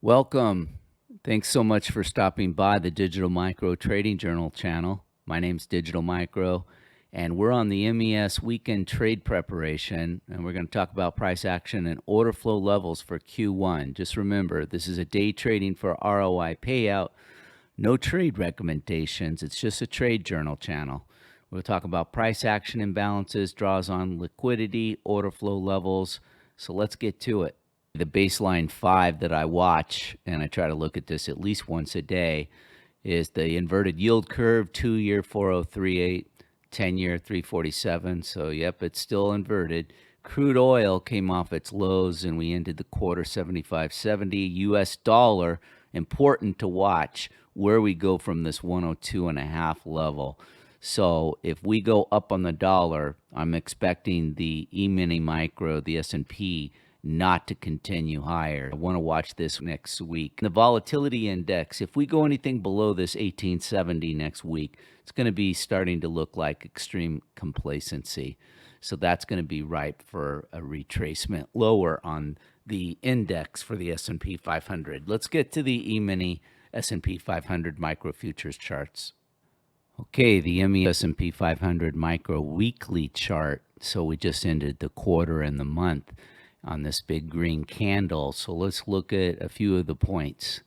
Welcome. Thanks so much for stopping by the Digital Micro Trading Journal channel. My name's Digital Micro, and we're on the MES weekend trade preparation, and we're going to talk about price action and order flow levels for Q1. Just remember, this is a day trading for ROI payout, no trade recommendations. It's just a trade journal channel. We'll talk about price action imbalances, draws on liquidity, order flow levels. So let's get to it. The baseline 5 that I watch, and I try to look at this at least once a day, is the inverted yield curve, 2-year 4038, 10-year 347. So, yep, it's still inverted. Crude oil came off its lows, and we ended the quarter 75.70. U.S. dollar, important to watch where we go from this 102.5 level. So if we go up on the dollar, I'm expecting the E-mini micro, the S&P, not to continue higher. I want to watch this next week. The volatility index, if we go anything below this 1870 next week, it's going to be starting to look like extreme complacency. So that's going to be ripe for a retracement lower on the index for the S&P 500. Let's get to the E-mini S&P 500 micro futures charts. Okay, the MES S&P 500 micro weekly chart. So we just ended the quarter and the month on this big green candle. So let's look at a few of the points.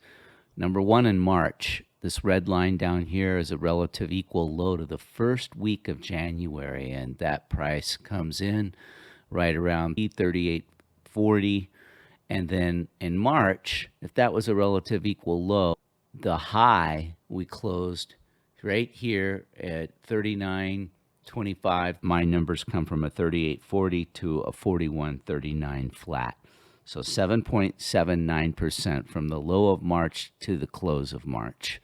Number one, in March, this red line down here is a relative equal low to the first week of January, and that price comes in right around 38.40. And then in March, if that was a relative equal low, the high we closed right here at 39.25. My numbers come from a 38.40 to a 41.39 flat. So 7.79% from the low of March to the close of March.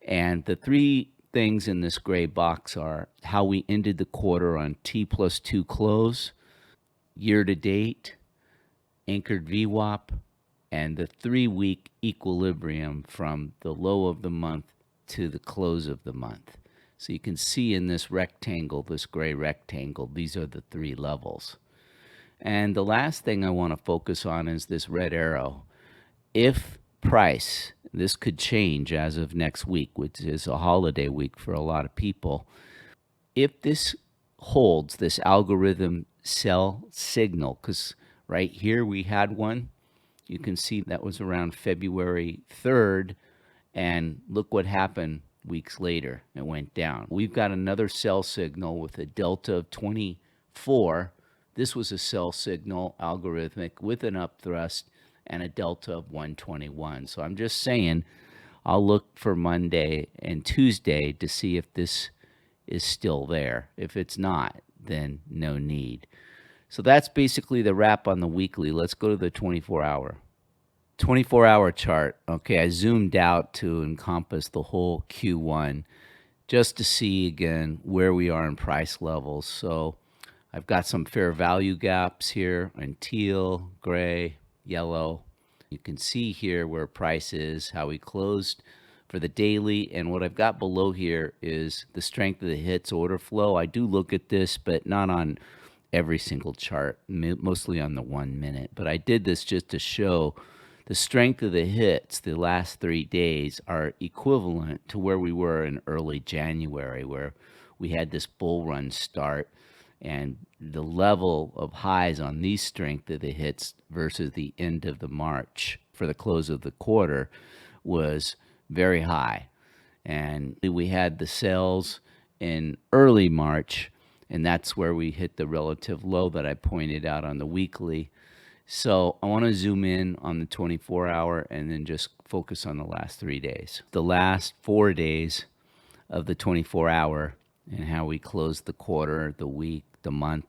And the three things in this gray box are how we ended the quarter on T+2 close, year to date, anchored VWAP, and the 3-week equilibrium from the low of the month to the close of the month. So you can see in this rectangle, this gray rectangle, these are the three levels. And the last thing I want to focus on is this red arrow. If price, this could change as of next week, which is a holiday week for a lot of people. If this holds, this algorithm sell signal, because right here we had one, you can see that was around February 3rd. And look what happened weeks later. It went down. We've got another sell signal with a delta of 24. This was a sell signal, algorithmic, with an upthrust and a delta of 121. So I'm just saying, I'll look for Monday and Tuesday to see if this is still there. If it's not, then no need. So that's basically the wrap on the weekly. Let's go to the 24-hour. 24-hour chart. Okay, I zoomed out to encompass the whole Q1 just to see again where we are in price levels. So I've got some fair value gaps here in teal, gray, yellow. You can see here where price is, how we closed for the daily, and what I've got below here is the strength of the hits order flow. I do look at this, but not on every single chart, mostly on the 1 minute. But I did this just to show the strength of the hits the last 3 days are equivalent to where we were in early January, where we had this bull run start, and the level of highs on these strength of the hits versus the end of the March for the close of the quarter was very high. And we had the sales in early March, and that's where we hit the relative low that I pointed out on the weekly. So I want to zoom in on the 24-hour and then just focus on the last 3 days. The last 4 days of the 24-hour and how we closed the quarter, the week, the month.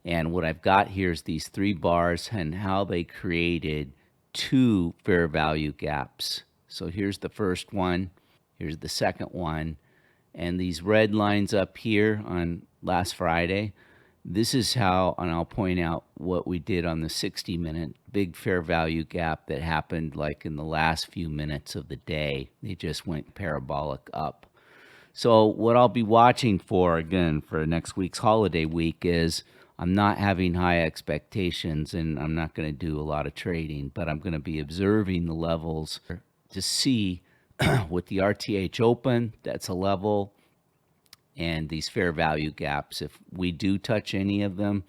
And what I've got here is these 3 bars and how they created 2 fair value gaps. So here's the first one. Here's the second one. And these red lines up here on last Friday, this is how, and I'll point out what we did on the 60-minute big fair value gap that happened like in the last few minutes of the day. They just went parabolic up. So what I'll be watching for, again, for next week's holiday week is I'm not having high expectations, and I'm not going to do a lot of trading, but I'm going to be observing the levels to see with the RTH open, that's a level, and these fair value gaps. If we do touch any of them,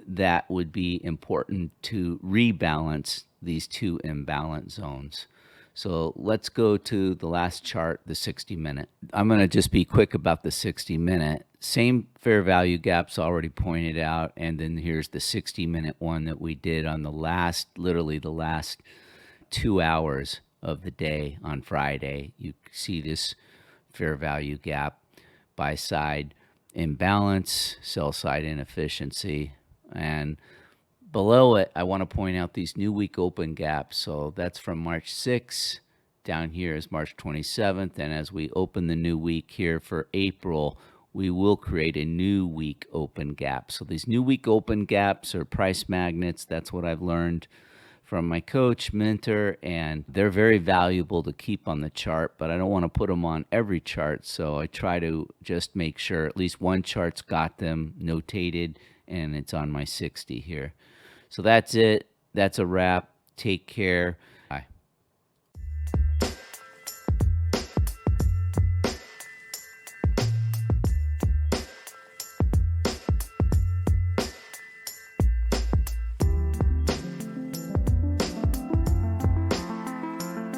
that would be important to rebalance these two imbalance zones. So let's go to the last chart, the 60-minute. I'm going to just be quick about the 60-minute. Same fair value gaps already pointed out, and then here's the 60-minute one that we did on the last, literally the last 2 hours of the day on Friday. You see this fair value gap, buy side imbalance, sell side inefficiency, and below it, I want to point out these new week open gaps. So that's from March 6th. Down here is March 27th. And as we open the new week here for April, we will create a new week open gap. So these new week open gaps are price magnets. That's what I've learned from my coach, mentor, and they're very valuable to keep on the chart, but I don't want to put them on every chart. So I try to just make sure at least one chart's got them notated, and it's on my 60 here. So that's it. That's a wrap. Take care.